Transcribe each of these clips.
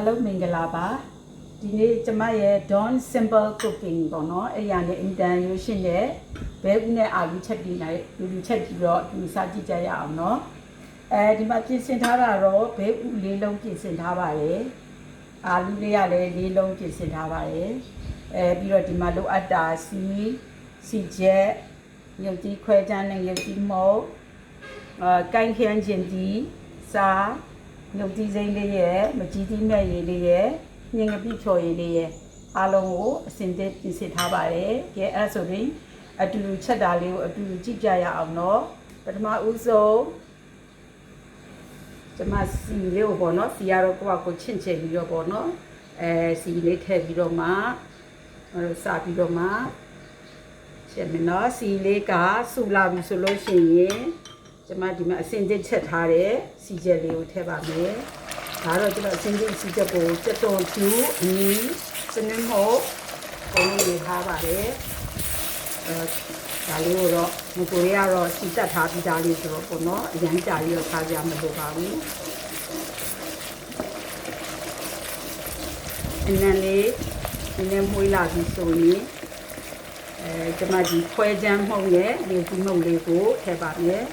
လုံးမင်္ဂလာပါဒီနေ့ကျမရဲ့ Dawn Simple Cooking ပေါ့နော်အဲ့ရနဲ့အင်တန်ရိုးရှင်းတဲ့ဘဲကူးနဲ့အာလူချက်ပြီးလိုက်လူချက်ပြီးတော့ဒီစားကြည့်ကြရအောင်နော်ဒီမှာပြင်ဆင်ထားတာတော့ဘဲကူးလေးလုံးပြင်ဆင်ထားပါတယ်အာလူလေးရလည်းလေးလုံးပြင်ဆင်ထားပါတယ်ပြီးတော့ဒီမှာလိုအပ်တာစီချက်ရုပ်ကြီးခွဲချမ်းနဲ့ရုပ်ကြီးမုတ်ကိုင်းခန်းချင်းကြီးစားမြုပ်ကြီးစိမ့်လေးရဲ့မကြီးကြီးမြတ်ရည်လေးရဲ့ညင်ငပိဖြော်ရည်လေးရဲ့အားလုံးကိုအစင်သစ်ပြင်ဆင်ထားပါတယ်။ကဲအဲ့ဆိုရင်အတူတူချက်တာလေးကိုအတူတူကြည့်ကြရအောင်နော်။ပထမဦးဆုံးကျွန်မစီလေးကိုပေါ့နော်စီရတော့ကိုချင့်ချင်ပြီးတော့ပေါ့နော်စီလေးထည့်ပြီးတော့မှစပြီးတော့မှချက်မယ်နော်စီလေးကစူလာပြီဆိုလို့ရှိရင်ကျွန်မဒီမှာအစင်သစ်ချက်ထားတဲ့စီချက်လေးကိုထည့်ပါမယ်။ဒါတော့ကျွန်တော်အစင်သစ်စီချက်ကိုစက်တော်ကျူအနီးစနစ်မဟုတ်ပုံလေးထားပါတယ်။ဒါလေးကိုတော့ငကိုရီးယားတော့စီတက်ထားပြီးသားလေးဆိုတော့ပေါ့နော်အရင်ကြာပြီးတော့ထားကြမလို့ပါဘူး။အနည်းလေးနည်းမွေးလာပြီဆိုရင်ကျွန်မဒီခွဲချမ်းမှုန့်နဲ့ဒီဒီမှုန့်လေးကိုထည့်ပါမယ်။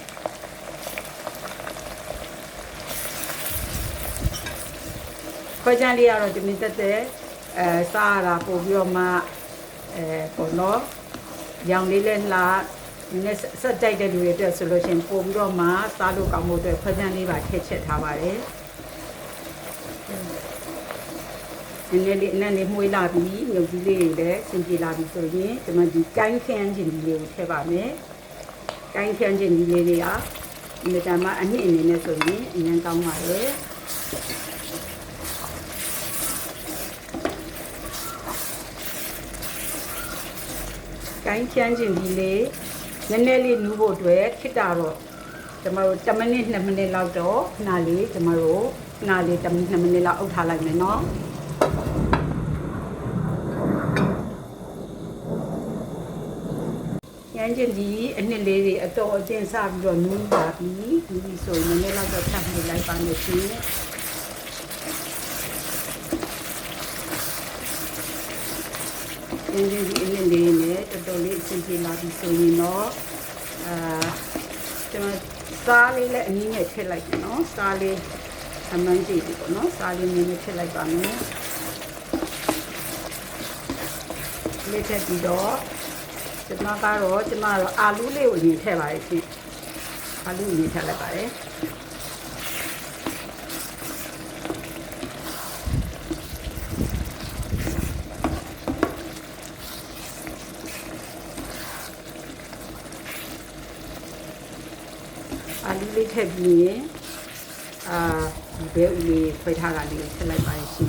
ခွဲချမ်းလေးကတော့ဒီမိသက်တဲ့စားရတာပို့ပြီးတော့မှပေါ့နော်ရောင်လေးလည်းလှနည်းဆက်ကြိုက်တဲ့လူတွေအတွက်ဆိုလို့ရှိရင်ပို့ပြီးတော့မှစားလို့ကောင်းဖို့အတွက်ခွဲချမ်းလေးပါထည့်ချက်ထားပါတယ်နည်းနည်းမွေးလာပြီးမြုပ်ကြီးလေးတွေလည်းစင်ပြေလာပြီဆိုရင်ဒီမှာဒီကိုင်းခန်းချင်းကြီးလေးကိုထည့်ပါမယ်ကိုင်းခန်းချင်းကြီးလေးတွေကဒီမှာအနှစ်အနေနဲ့ဆိုရင်အရင်ကောင်းပါလေကိုင်းခန်းချင်းကြီးလေးနည်းနည်းလေးနူးဖို့အတွက်ခစ်တာတော့ကျွန်တော်တို့10မိနစ်2မိနစ်လောက်တော့ခဏလေးကျွန်တော်တို့ခဏလေး10မိနစ်2မိနစ်လောက်အုပ်ထားလိုက်မယ်နော်ရမ်းချင်းဒီအနှစ်လေးတွေအတော်အကျဉ်းစပြီးတော့နူးပါပြီဒီဆိုရင်လည်းလောက်တော့ထပ်ပြီးလိုက်ပါမယ်ရှင်ရမ်းချင်းဒီအနှစ်လေးနဲ့တော်တော်လေးအဆင်ပြေလာပြီဆိုရင်တော့ကျွန်တော်စားလေးလည်းအနည်းငယ်ထည့်လိုက်တယ်နော်စားလေးအမှန်ကြည့်ပြီပေါ့နော်စားလေးနည်းနည်းထည့်လိုက်ပါမယ်လေးထည့်ပြီးတော့ကျွန်မကတော့အာလူးလေးကိုညှိထည့်ပါရစေအာလူးကိုညှိထည့်လိုက်ပါတယ်အာလူးလေးထည့်ပြီးရင်ဒီဘဲဦးလေးခွဲထားတာလေးကိုထည့်လိုက်ပါရစေ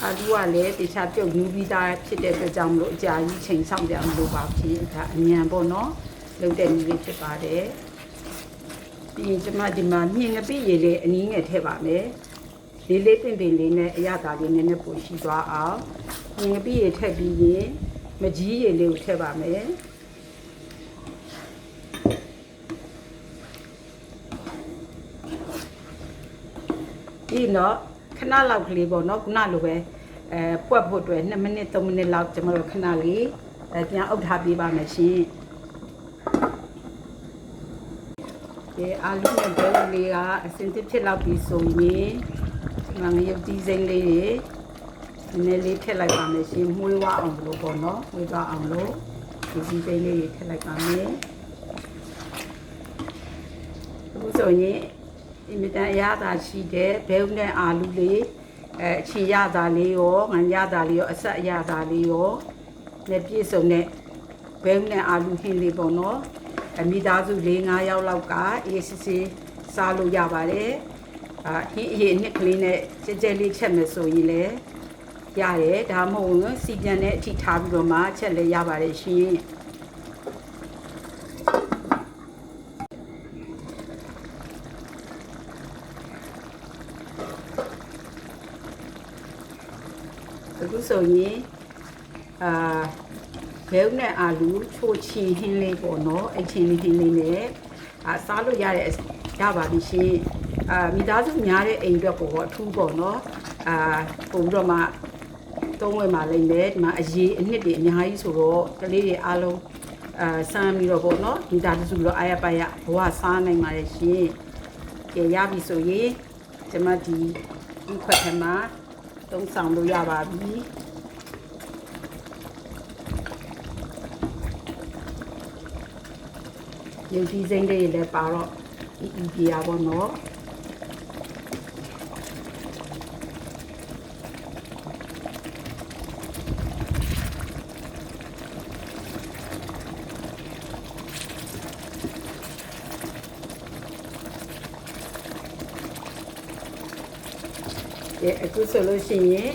အာလူကလည်းတခြားပြုတ်ယူပြီးသားဖြစ်တဲ့အတွက်ကြောင့်မလို့အကြာကြီးချိန်ဆောင်ကြမလို့ပါဖြစ်ဒါအမြန်ပေါ့နော်လုံတဲ့နည်းလေးဖြစ်ပါတယ်ပြီးရင်ကျွန်မဒီမှာမြင်ငပိရည်လေးအနည်းငယ်ထည့်ပါမယ်လေးလေးပင်လေးနဲ့အရသာလေးနည်းနည်းပိုရှိသွားအောင်မြင်ငပိရည်ထည့်ပြီးရင်မကြီးရည်လေးကိုထည့်ပါမယ်ဒီတော့ခဏလောက်ကလေးပေါ့နော်ခုနလိုပဲပွက်ဖို့အတွက်2မိနစ်3မိနစ်လောက်ကျွန်တော်တို့ခဏလေးပြန်အုပ်ထားပေးပါမယ်ရှင်ဒီအာလူနဲ့ဘဲလေးကအစင်တစ်ဖြစ်လောက်ပြီးဆိုရင်ငါငရုတ်တီးစိမ့်လေးတွေနည်းနည်းလေးထည့်လိုက်ပါမယ်ရှင်မွေးဝအောင်လို့ပေါ့နော်မွေးသွားအောင်လို့ဒီစီစိမ့်လေးတွေထည့်လိုက်ပါမယ်အခုဆိုရင်ဒီမတန်ရတာရှိတဲ့ဘဲဦးနဲ့အာလူလေးချီရတာလေးရောငန်ရတာလေးရောအဆက်ရတာလေးရောလက်ပြည့်စုံတဲ့ဘဲဦးနဲ့အာလူဟင်းလေးပေါ့နော်မိသားစု4-5ယောက်လောက်ကအေးစစ်စစ်စားလို့ရပါတယ်ဟင်းအရင်နှစ်ကလေးနဲ့ကြဲကြဲလေးချက်မယ်ဆိုရင်လည်းရတယ်ဒါမှမဟုတ်စီပြန်တဲ့အထိထားပြီးတော့မှချက်လည်းရပါတယ်ရှင်အခုဆိုရင်ဘဲဦးနဲ့အာလူချိုချီဟင်းလေးပေါ့နော်အချင်းလေးဟင်းလေးနဲ့ စားလို့ရပါပြီရှင်မိသားစုများတဲ့အိမ်အတွက်ကိုအထူးပေါ့နော်ပုံပြီးတော့မှသုံးဝင်ပါလိမ့်မယ်ဒီမှာအရေးအနှစ်တွေအများကြီးဆိုတော့ကလေးတွေအားလုံးစမ်းပြီးတော့ပေါ့နော်မိသားစုပြီးတော့အားရပါရဘဝစားနိုင်ပါတယ်ရှင်ကဲရပြီဆိုရင်ကျွန်မဒီခွက်ထဲမှာသုံးဆောင်လို့ရပါပြီရုပ်ကြီးစိမ့်လေးတွေလည်းပါတော့ဒီပြရပါတော့အခုဆိုလို့ရှိရင်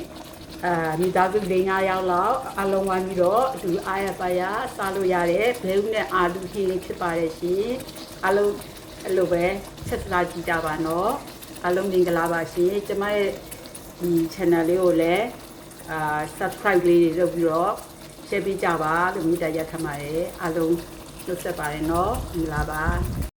မိသားစု၄-၅ယောက်လောက်အလုံးဝပြီးတော့အတူအားရပါရစားလို့ရတယ်ဘဲဥနဲ့အာလူဟင်းလေးဖြစ်ပါတယ်ရှင်အလုံးအဲ့လိုပဲဆက်စားကြည့်ကြပါနော်အလုံးမင်္ဂလာပါရှင်ကျမရဲ့ဒီ channel လေးကိုလည်းsubscribe လေးတွေလုပ်ပြီးတော့ share ပေးကြပါလို့မေတ္တာရပ်ခံပါတယ်အလုံးနှုတ်ဆက်ပါတယ်နော်မင်္ဂလာပါ